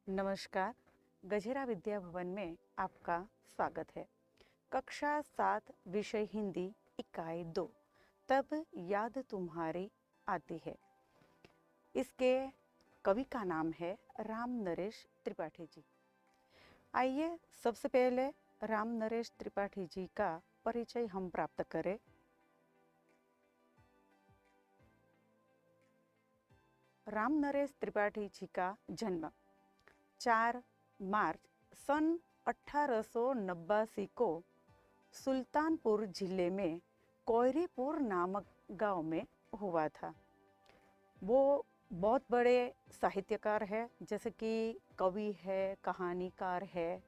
नमस्कार। गजेरा विद्या भवन में आपका स्वागत है। कक्षा 7 विषय हिंदी इकाई 2 तब याद तुम्हारी आती है। इसके कवि का नाम है राम नरेश त्रिपाठी जी। आइए सबसे पहले राम नरेश त्रिपाठी जी का परिचय हम प्राप्त करें। राम नरेश त्रिपाठी जी का जन्म 4 मार्च सन 1889 को सुल्तानपुर जिले में कोयरीपुर नामक गांव में हुआ था। वो बहुत बड़े साहित्यकार है, जैसे कि कवि है, कहानीकार है,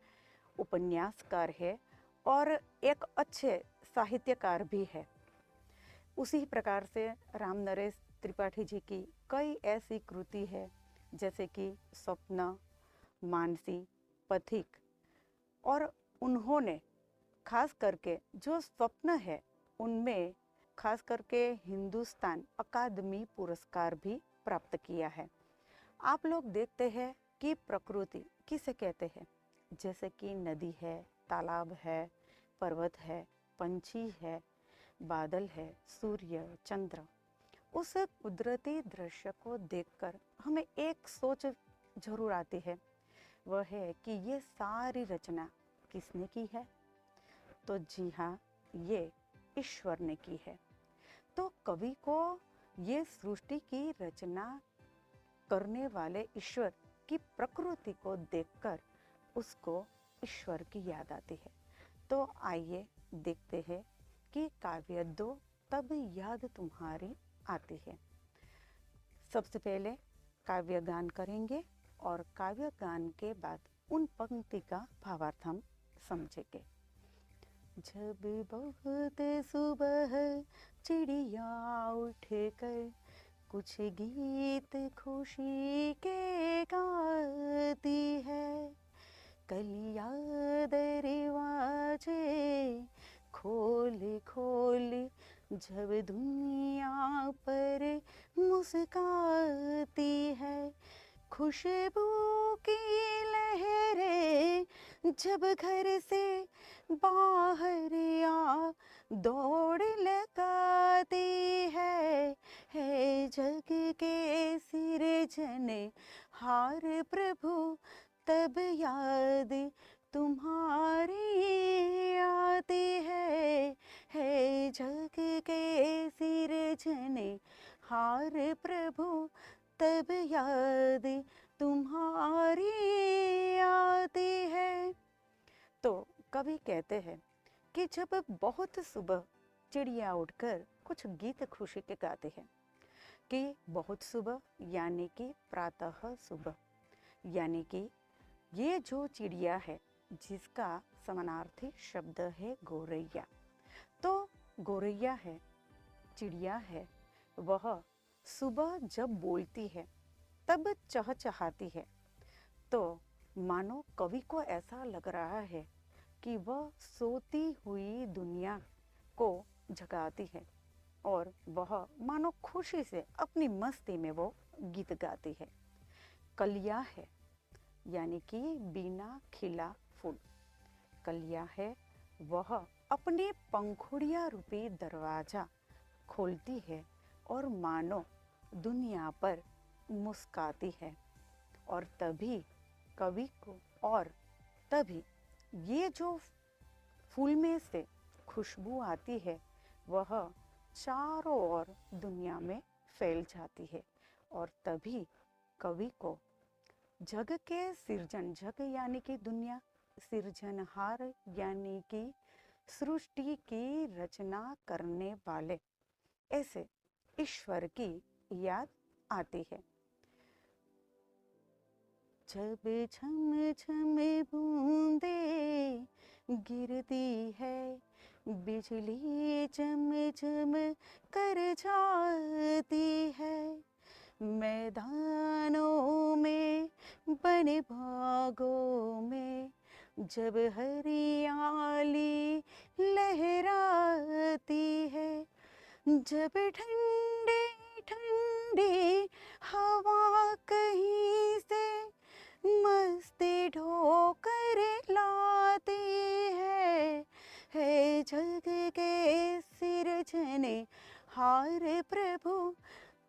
उपन्यासकार है और एक अच्छे साहित्यकार भी है। उसी प्रकार से राम नरेश त्रिपाठी जी की कई ऐसी कृति है, जैसे कि स्वप्न, मानसी, पथिक। और उन्होंने खास करके जो स्वप्न है उनमें खास करके हिंदुस्तान अकादमी पुरस्कार भी प्राप्त किया है। आप लोग देखते हैं कि प्रकृति किसे कहते हैं, जैसे कि नदी है, तालाब है, पर्वत है, पंछी है, बादल है, सूर्य, चंद्र। उस कुदरती दृश्य को देखकर हमें एक सोच जरूर आती है, वह है कि ये सारी रचना किसने की है। तो जी हाँ, ये ईश्वर ने की है। तो कवि को ये सृष्टि की रचना करने वाले ईश्वर की प्रकृति को देखकर उसको ईश्वर की याद आती है। तो आइए देखते हैं कि काव्य 2 तब याद तुम्हारी आती है। सबसे पहले काव्य गान करेंगे और काव्य गान के बाद उन पंक्ति का भावार्थ हम समझेंगे। जब बहुत सुबह चिड़िया उठ कर कुछ गीत खुशी के गाती है, कलिया दरवाजे खोल खोल जब दुनिया पर मुस्काती है, खुशबू की लहरें जब घर से बाहर आ दौड़ लगाती है जग के सिरजने हार प्रभु तब याद तुम्हारी आती है जग के सिरजने हार प्रभु तब याद तुम्हारी आती है। तो कवि कहते हैं कि जब बहुत सुबह चिड़िया उठकर कुछ गीत खुशी के गाते हैं, कि बहुत सुबह यानी कि प्रातः सुबह, यानी कि ये जो चिड़िया है जिसका समानार्थी शब्द है गोरैया। तो गोरैया है, चिड़िया है, वह सुबह जब बोलती है तब चहचहाती है। तो मानो कवि को ऐसा लग रहा है कि वह सोती हुई दुनिया को जगाती है और वह मानो खुशी से अपनी मस्ती में वो गीत गाती है। कलिया है यानी कि बिना खिला फूल। कलिया है, वह अपनी पंखुड़िया रूपी दरवाजा खोलती है और मानो दुनिया पर मुस्काती है। और तभी कवि को और तभी ये जो फूल में से खुशबू आती है वह चारों ओर दुनिया में फैल जाती है। और तभी कवि को जग के सृजन, जग यानी कि दुनिया, सृजनहार यानी कि सृष्टि की रचना करने वाले ऐसे ईश्वर की याद आती है। जब झम झम बूंदे गिरती है, बिजली चम चम कर जाती है, मैदानों में बने बागों में जब हरियाली लहराती है, जब ठंडी ठंडी हवा कहीं से हाय प्रभु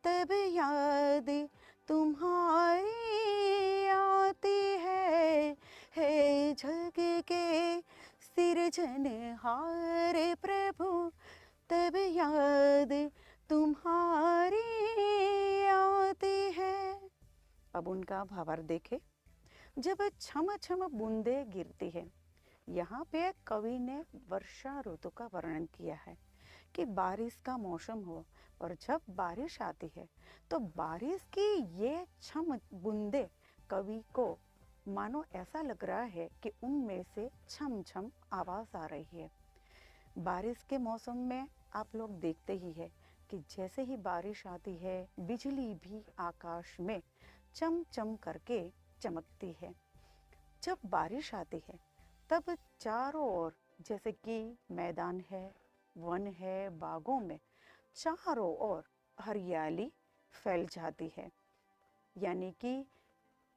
तब याद तुम्हारी आती है। हे जग के सिरजनहार प्रभु तब याद तुम्हारी आती है। अब उनका भावार्थ देखें। जब छम छम बूंदे गिरती है, यहाँ पे कवि ने वर्षा ऋतु का वर्णन किया है कि बारिश का मौसम हो और जब बारिश आती है तो बारिश की ये छम बूंदे कवि को मानो ऐसा लग रहा है कि उनमें से छम छम आवाज आ रही है। बारिश के मौसम में आप लोग देखते ही है कि जैसे ही बारिश आती है बिजली भी आकाश में चम चम करके चमकती है। जब बारिश आती है तब चारों ओर जैसे कि मैदान है, वन है, बागों में चारों ओर हरियाली फैल जाती है। यानी कि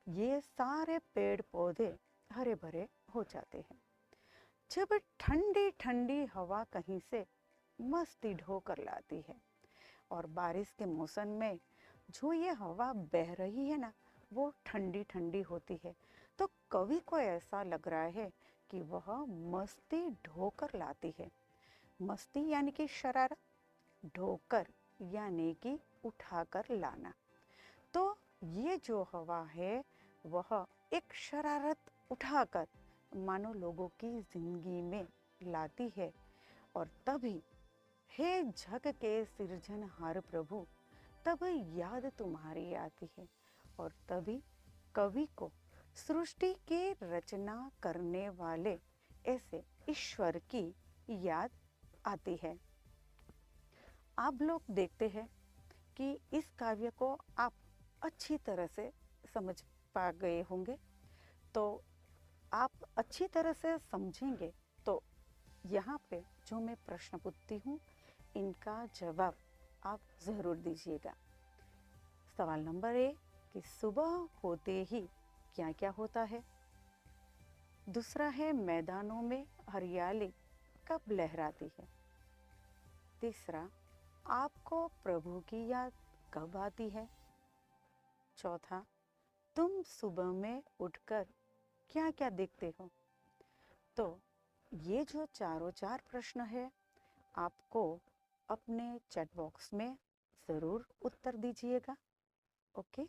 ये सारे पेड़ पौधे हरे भरे हो जाते हैं। जब ठंडी ठंडी हवा कहीं से मस्ती ढो कर लाती है और बारिश के मौसम में जो ये हवा बह रही है ना, वो ठंडी ठंडी होती है, तो कवि को ऐसा लग रहा है कि वह मस्ती ढोकर लाती है। मस्ती यानी कि शरारत, ढोकर यानी कि उठाकर लाना। तो ये जो हवा है वह एक शरारत उठाकर मानो लोगों की जिंदगी में लाती है। और तभी हे जग के सिरजनहार प्रभु तब याद तुम्हारी आती है। और तभी कवि को सृष्टि की रचना करने वाले ऐसे ईश्वर की याद आती है। आप लोग देखते हैं कि इस काव्य को आप अच्छी तरह से समझ पा गए होंगे। तो आप अच्छी तरह से समझेंगे तो यहाँ पे जो मैं प्रश्न पूछती हूँ इनका जवाब आप ज़रूर दीजिएगा। सवाल नंबर 1 कि सुबह होते ही क्या क्या होता है। दूसरा है मैदानों में हरियाली कब लहराती है। तीसरा आपको प्रभु की याद कब आती है। चौथा तुम सुबह में उठकर क्या क्या देखते हो। तो ये जो चारों चार प्रश्न है आपको अपने चैट बॉक्स में ज़रूर उत्तर दीजिएगा। ओके।